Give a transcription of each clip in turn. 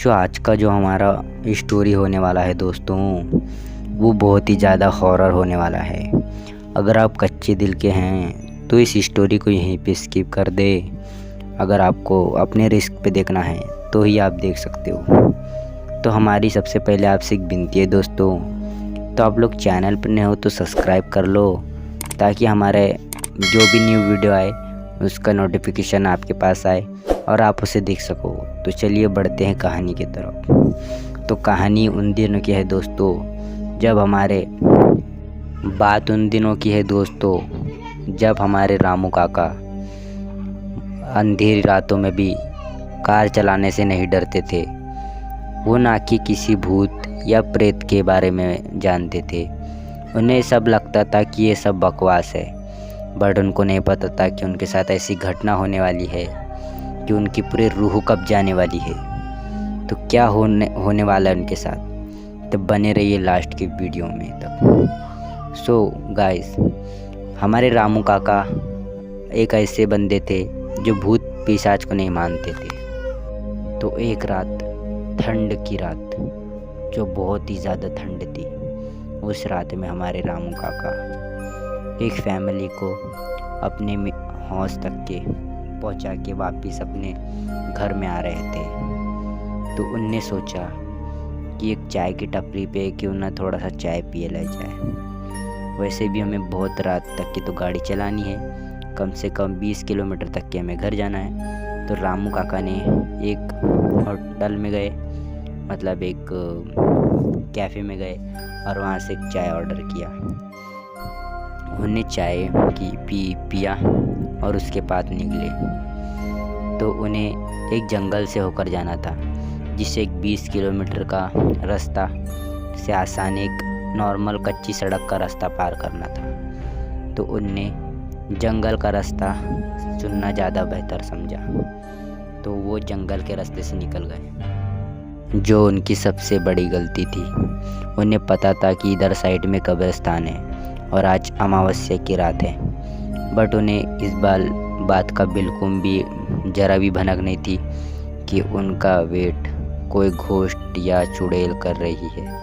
जो आज का जो हमारा स्टोरी होने वाला है दोस्तों, वो बहुत ही ज़्यादा हॉरर होने वाला है। अगर आप कच्चे दिल के हैं तो इस स्टोरी को यहीं पे स्किप कर दे। अगर आपको अपने रिस्क पे देखना है तो ही आप देख सकते हो। तो हमारी सबसे पहले आपसे एक विनती है दोस्तों, तो आप लोग चैनल पर नए हो तो सब्सक्राइब कर लो, ताकि हमारे जो भी न्यू वीडियो आए उसका नोटिफिकेशन आपके पास आए और आप उसे देख सको। तो चलिए बढ़ते हैं कहानी की तरफ। तो कहानी उन दिनों की है दोस्तों, जब हमारे रामू काका अंधेरी रातों में भी कार चलाने से नहीं डरते थे। वो ना कि किसी भूत या प्रेत के बारे में जानते थे। उन्हें सब लगता था कि ये सब बकवास है, बट उनको नहीं पता था कि उनके साथ ऐसी घटना होने वाली है कि उनकी पूरी रूह कब जाने वाली है। तो क्या होने वाला है उनके साथ, तो बने रहिए लास्ट की वीडियो में तक। सो गाइस, हमारे रामू काका एक ऐसे बंदे थे जो भूत पिशाच को नहीं मानते थे। तो एक रात, ठंड की रात, जो बहुत ही ज़्यादा ठंड थी, उस रात में हमारे रामू काका एक फैमिली को अपने हौस तक के पहुंचा के वापस अपने घर में आ रहे थे। तो उनने सोचा कि एक चाय की टपरी पे क्यों ना थोड़ा सा चाय पिए ले जाए। वैसे भी हमें बहुत रात तक की तो गाड़ी चलानी है, कम से कम 20 किलोमीटर तक के हमें घर जाना है। तो रामू काका ने एक होटल में गए, मतलब एक कैफ़े में गए और वहाँ से एक चाय ऑर्डर किया। उन्हें चाय पिया और उसके बाद निकले। तो उन्हें एक जंगल से होकर जाना था, जिससे एक 20 किलोमीटर का रास्ता से आसान एक नॉर्मल कच्ची सड़क का रास्ता पार करना था। तो उनने जंगल का रास्ता चुनना ज़्यादा बेहतर समझा। तो वो जंगल के रास्ते से निकल गए, जो उनकी सबसे बड़ी गलती थी। उन्हें पता था कि इधर साइड में कब्रिस्तान है और आज अमावस्या की रात है, बट उन्हें इस बात का बिल्कुल भी ज़रा भी भनक नहीं थी कि उनका वेट कोई घोस्ट या चुड़ैल कर रही है।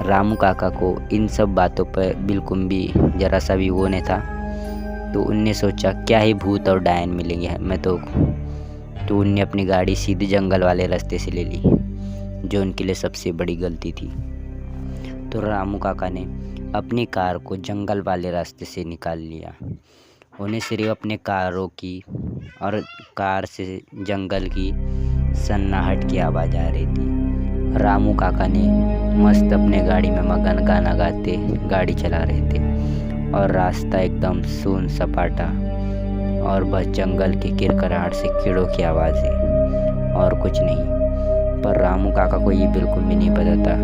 रामू काका को इन सब बातों पर बिल्कुल भी ज़रा सा भी वो नहीं था। तो उनने सोचा क्या ही भूत और डायन मिलेंगे हमें तो उनने अपनी गाड़ी सीधे जंगल वाले रास्ते से ले ली, जो उनके लिए सबसे बड़ी गलती थी। तो रामू काका ने अपनी कार को जंगल वाले रास्ते से निकाल लिया। उन्हें सिर्फ अपने कारों की और कार से जंगल की सन्नाहट की आवाज़ आ रही थी। रामू काका ने मस्त अपने गाड़ी में मगन गाना गाते गाड़ी चला रहे थे और रास्ता एकदम सून सपाटा और बस जंगल के किरकिराहट से कीड़ों की आवाज़ें और कुछ नहीं। पर रामू काका को ये बिल्कुल भी नहीं पता था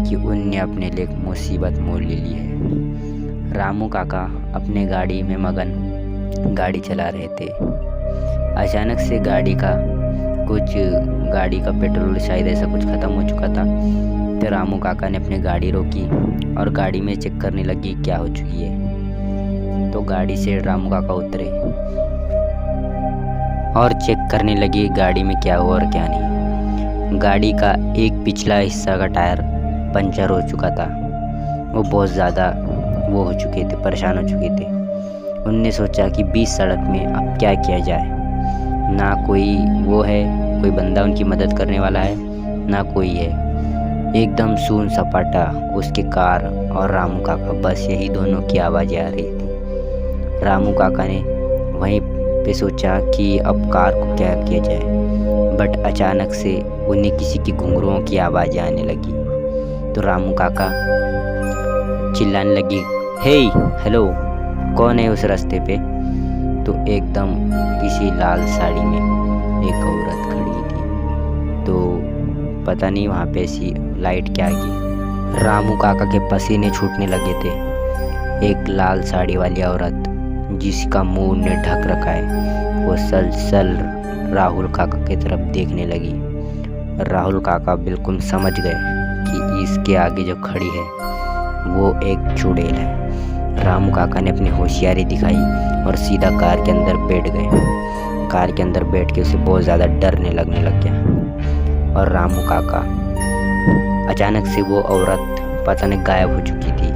कि उनने अपने लिए एक मुसीबत मोल ले ली है। रामू काका अपने गाड़ी में मगन गाड़ी चला रहे थे। अचानक से गाड़ी का पेट्रोल शायद ऐसा कुछ ख़त्म हो चुका था। तो रामू काका ने अपनी गाड़ी रोकी और गाड़ी में चेक करने लगी क्या हो चुकी है। तो गाड़ी से रामू काका उतरे और चेक करने लगी गाड़ी में क्या हुआ और क्या नहीं। गाड़ी का एक पिछला हिस्सा का टायर पंचर हो चुका था। वो बहुत ज़्यादा वो हो चुके थे, परेशान हो चुके थे। उनने सोचा कि 20 सड़क में अब क्या किया जाए। ना कोई वो है, कोई बंदा उनकी मदद करने वाला है, ना कोई है। एकदम सून सपाटा उसके कार और रामू काका, बस यही दोनों की आवाज़ें आ रही थी। रामू काका ने वहीं पे सोचा कि अब कार को क्या किया जाए, बट अचानक से उन्हें किसी की घुंघरुओं की आवाज़ें आने लगी। तो रामू काका चिल्लाने लगी, हे हेलो, कौन है उस रास्ते पे। तो एकदम किसी लाल साड़ी में एक औरत खड़ी थी। तो पता नहीं वहाँ पे ऐसी लाइट क्या की, रामू काका के पसीने छूटने लगे थे। एक लाल साड़ी वाली औरत जिसका मुंह ने ढक रखा है, वो सल राहुल काका की तरफ देखने लगी। राहुल काका बिल्कुल समझ गए कि इसके आगे जो खड़ी है वो एक चुड़ैल है। रामू काका ने अपनी होशियारी दिखाई और सीधा कार के अंदर बैठ गए। कार के अंदर बैठ के उसे बहुत ज़्यादा डरने लगने लग गया और रामू काका। अचानक से वो औरत पता नहीं गायब हो चुकी थी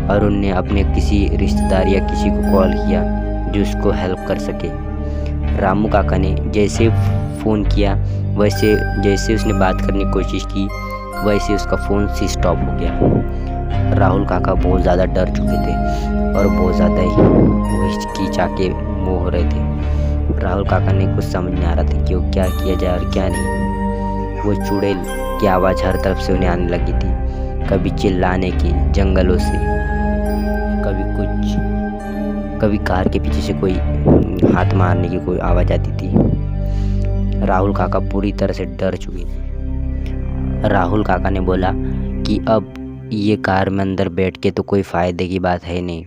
और उनने अपने किसी रिश्तेदार या किसी को कॉल किया जो उसको हेल्प कर सके। रामू काका ने जैसे फ़ोन किया वैसे जैसे उसने बात करने की कोशिश की वैसे उसका फ़ोन स्विच ऑफ हो गया। राहुल काका बहुत ज़्यादा डर चुके थे और बहुत ज़्यादा ही वो हिचकिचा के वो हो रहे थे। राहुल काका ने कुछ समझ नहीं आ रहा था कि वो क्या किया जाए और क्या नहीं। वो चुड़ैल की आवाज़ हर तरफ से उन्हें आने लगी थी, कभी चिल्लाने की जंगलों से, कभी कुछ, कभी कार के पीछे से कोई हाथ मारने की कोई आवाज़ आती थी। राहुल काका पूरी तरह से डर चुके थे। राहुल काका ने बोला कि अब ये कार में अंदर बैठ के तो कोई फ़ायदे की बात है नहीं,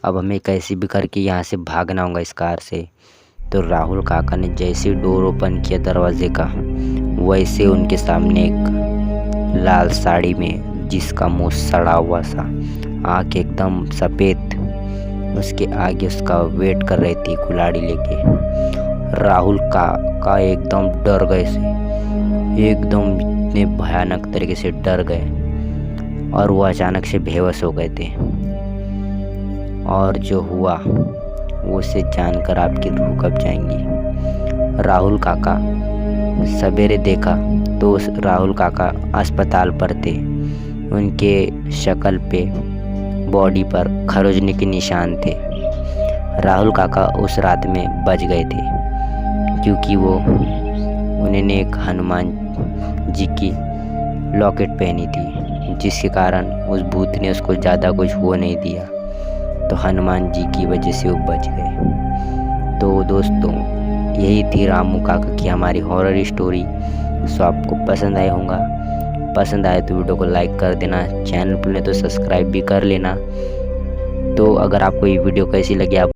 अब हमें कैसे भी करके यहाँ से भागना होगा इस कार से। तो राहुल काका ने जैसे डोर ओपन किया दरवाजे का वैसे उनके सामने एक लाल साड़ी में जिसका मुंह सड़ा हुआ सा, आँख एकदम सफ़ेद, उसके आगे उसका वेट कर रही थी कुल्हाड़ी लेके। राहुल काका एकदम डर गए से, एकदम इतने भयानक तरीके से डर गए और वो अचानक से बेहोश हो गए थे। और जो हुआ वो से जानकर आपकी रूह कँप जाएंगी। राहुल काका सवेरे देखा तो राहुल काका अस्पताल पर थे। उनके शक्ल पे, बॉडी पर खरोचने के निशान थे। राहुल काका उस रात में बच गए थे क्योंकि उन्होंने एक हनुमान जी की लॉकेट पहनी थी, जिसके कारण उस भूत ने उसको ज़्यादा कुछ हो नहीं दिया, तो हनुमान जी की वजह से वो बच गए। तो दोस्तों यही थी रामू काका की हमारी हॉरर स्टोरी। सो आपको पसंद आए होगा, पसंद आए तो वीडियो को लाइक कर देना, चैनल पर नहीं तो सब्सक्राइब भी कर लेना। तो अगर आपको ये वीडियो कैसी लगी आप